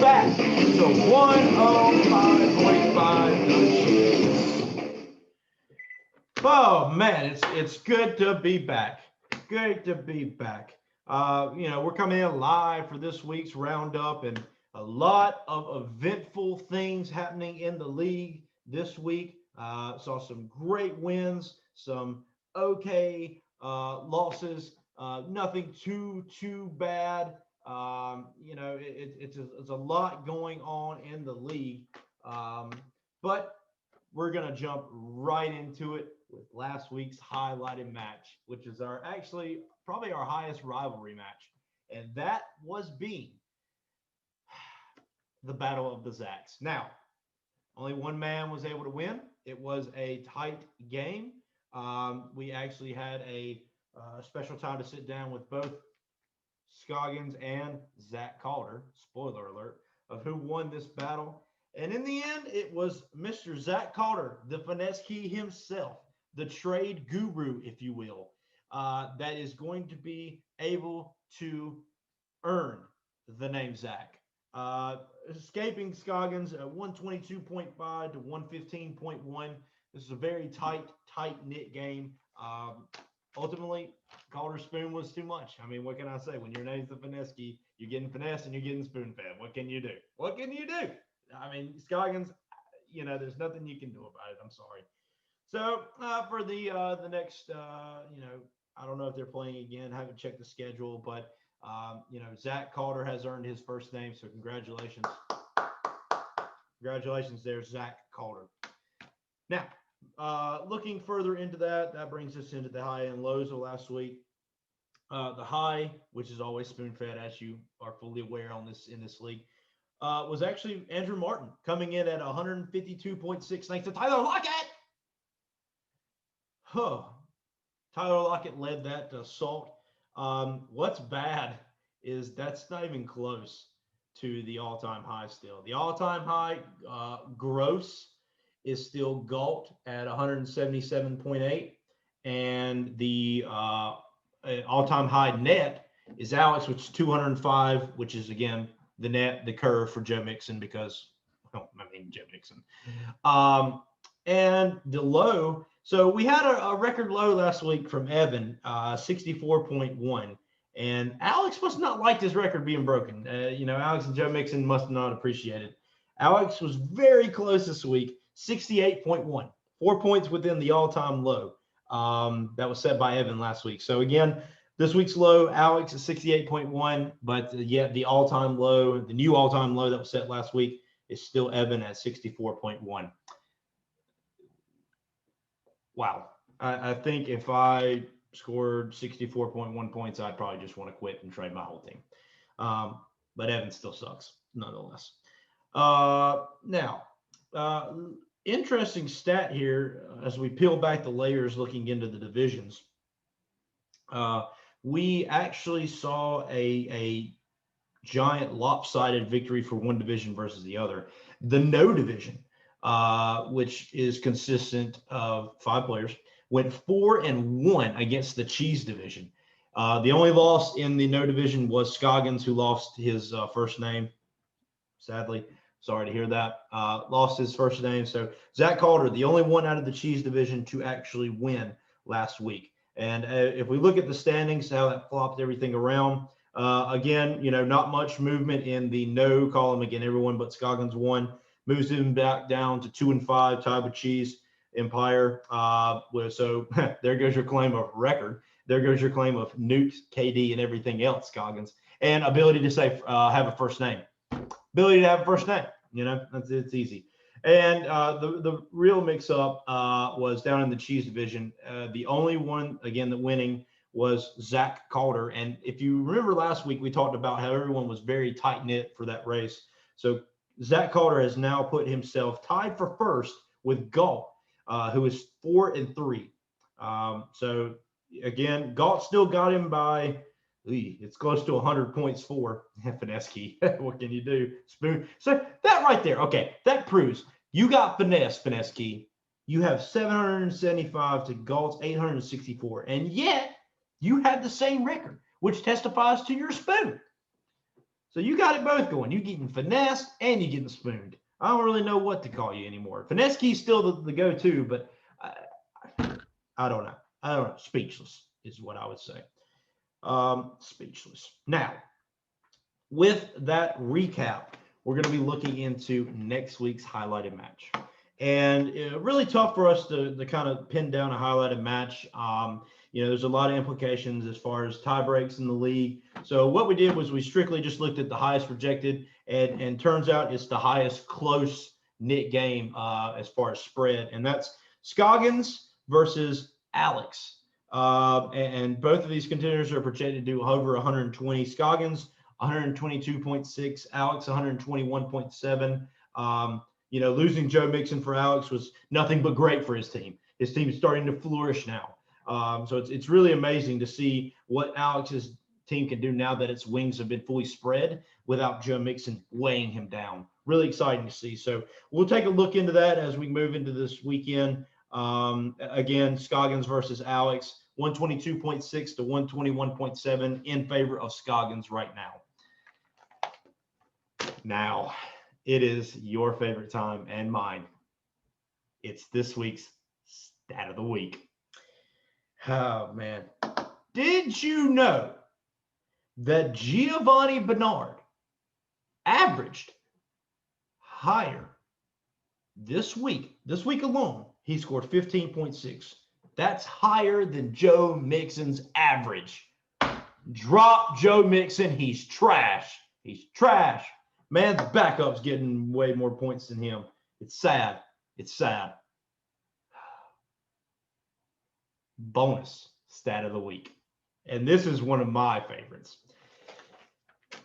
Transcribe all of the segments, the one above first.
back to 105.5 The CHEZ. Oh man, it's good to be back. Good to be back. We're coming in live for this week's roundup, and a lot of eventful things happening in the league this week. Saw some great wins, some okay losses, nothing too bad. It's a lot going on in the league, but we're gonna jump right into it with last week's highlighted match, which is probably our highest rivalry match, and that was being the Battle of the Zacks. Now, only one man was able to win. It was a tight game. We actually had a special time to sit down with both Scoggins and Zach Calder, spoiler alert, of who won this battle. And in the end, it was Mr. Zach Calder, the finesse key himself, the trade guru, if you will, that is going to be able to earn the name Zach. Escaping Scoggins at 122.5 to 115.1. This is a very tight-knit game. Ultimately, Calder's spoon was too much. I mean, what can I say? When your name's the finesse key, you're getting finesse and you're getting spoon-fed. What can you do? What can you do? I mean, Scoggins, there's nothing you can do about it. I'm sorry. So for the next, I don't know if they're playing again. I haven't checked the schedule, but Zach Calder has earned his first name. So congratulations. Congratulations there, Zach Calder. Now, looking further into that brings us into the high and lows of last week. The high, which is always spoon-fed, as you are fully aware in this league, was actually Andrew Martin coming in at 152.6 thanks to Tyler Lockett. Tyler Lockett led that assault. What's bad is that's not even close to the all-time high still. The all-time high gross is still Galt at 177.8, and the all-time high net is Alex, which is 205, which is again the curve for Joe Mixon because, Joe Mixon. And the low, so we had a record low last week from Evan, 64.1. And Alex must not like this record being broken. Alex and Joe Mixon must not appreciate it. Alex was very close this week, 68.1, 4 points within the all-time low that was set by Evan last week. So again, this week's low, Alex is 68.1, but yet the all-time low, the new all-time low that was set last week is still Evan at 64.1. Wow. I think if I scored 64.1 points, I'd probably just want to quit and trade my whole team. But Evan still sucks, nonetheless. Now, interesting stat here as we peel back the layers looking into the divisions. We actually saw a giant lopsided victory for one division versus the other. The no division, which is consistent of 5 players, went 4-1 against the CHEZ division. The only loss in the no division was Scoggins, who lost his first name. Sadly, sorry to hear that. Lost his first name. So Zach Calder, the only one out of the CHEZ division to actually win last week. And if we look at the standings, how that flopped everything around, again, not much movement in the no column. Again, everyone but Scoggins won, moves him back down to 2-5, tied with CHEZ Empire. So there goes your claim of record. There goes your claim of Newt, KD, and everything else, Scoggins, and ability to say have a first name. Ability to have a first name. It's easy. And the real mix-up was down in the CHEZ division. The only one, again, that winning was Zach Calder. And if you remember last week, we talked about how everyone was very tight-knit for that race. So Zach Calder has now put himself tied for first with Galt, who is 4-3. So, again, Galt still got him by it's close to 100 points for finesse key. What can you do? Spoon. So that right there, okay, that proves you got finesse key. You have 775 to Galt's 864, and yet you have the same record, which testifies to your spoon. So you got it both going. You're getting finessed and you're getting spooned. I don't really know what to call you anymore. Finesse key's still the go-to, but I don't know. I don't know. Speechless is what I would say. Speechless. Now, with that recap, we're going to be looking into next week's highlighted match. And really tough for us to kind of pin down a highlighted match. There's a lot of implications as far as tie breaks in the league. So what we did was we strictly just looked at the highest projected, and turns out it's the highest close knit game as far as spread. And that's Scoggins versus Alex. And both of these contenders are projected to do over 120. Scoggins 122.6, Alex 121.7. Losing Joe Mixon for Alex was nothing but great for his team. His team is starting to flourish now. So it's really amazing to see what Alex's team can do now that its wings have been fully spread without Joe Mixon weighing him down. Really exciting to see. So we'll take a look into that as we move into this weekend. Again, Scoggins versus Alex, 122.6 to 121.7 in favor of Scoggins right now. Now, it is your favorite time and mine. It's this week's stat of the week. Oh, man. Did you know that Giovanni Bernard averaged higher this week alone? He scored 15.6. That's higher than Joe Mixon's average. Drop Joe Mixon. He's trash. He's trash. Man's backup's getting way more points than him. It's sad. It's sad. Bonus stat of the week. And this is one of my favorites.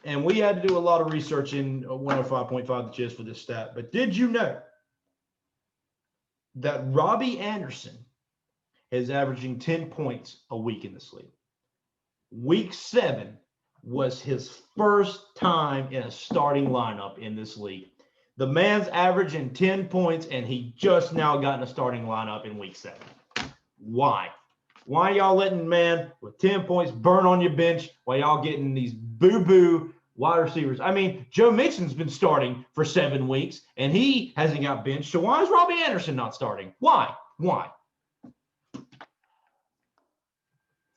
And we had to do a lot of research in 105.5 the CHEZ for this stat. But did you know that Robbie Anderson is averaging 10 points a week in this league? Week 7 was his first time in a starting lineup in this league. The man's averaging 10 points, and he just now got in a starting lineup in week 7. Why? Why y'all letting man with 10 points burn on your bench while y'all getting these boo-boo wide receivers? I mean, Joe Mixon's been starting for 7 weeks, and he hasn't got benched. So why is Robbie Anderson not starting? Why? Why?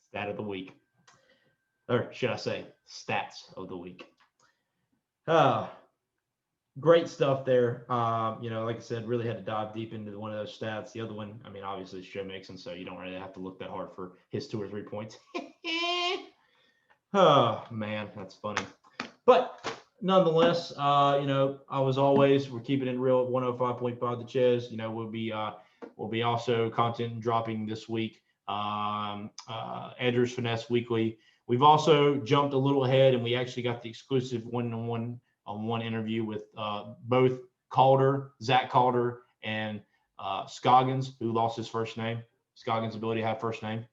Stat of the week. Or should I say stats of the week. Great stuff there. Like I said, really had to dive deep into one of those stats. The other one, I mean, obviously it's Joe Mixon, so you don't really have to look that hard for his 2 or 3 points. Oh, man, that's funny. But nonetheless, we're keeping it real at 105.5 the CHEZ. We'll be also content dropping this week. Andrew's Finesse Weekly. We've also jumped a little ahead, and we actually got the exclusive one-on-one interview with both Zach Calder, and Scoggins, who lost his first name. Scoggins' ability to have first name.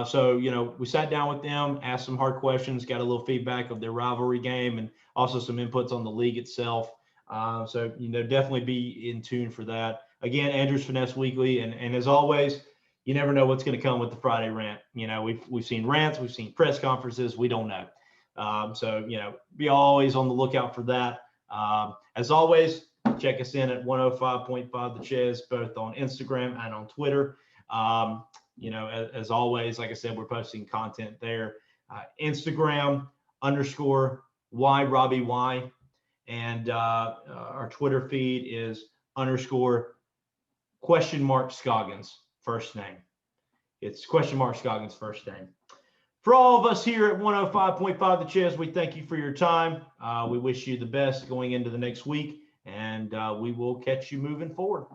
So we sat down with them, asked some hard questions, got a little feedback of their rivalry game, and also some inputs on the league itself. So definitely be in tune for that. Again, Andrew's Finesse Weekly, and as always, you never know what's going to come with the Friday rant. We've seen rants, we've seen press conferences, we don't know. So be always on the lookout for that. As always, check us in at 105.5 the CHEZ, both on Instagram and on Twitter. As always, like I said, we're posting content there. Instagram _YRobbieY, and our Twitter feed is _Scoggins first name. It's _Scoggins first name. For all of us here at 105.5 the CHEZ, we thank you for your time. We wish you the best going into the next week, and we will catch you moving forward.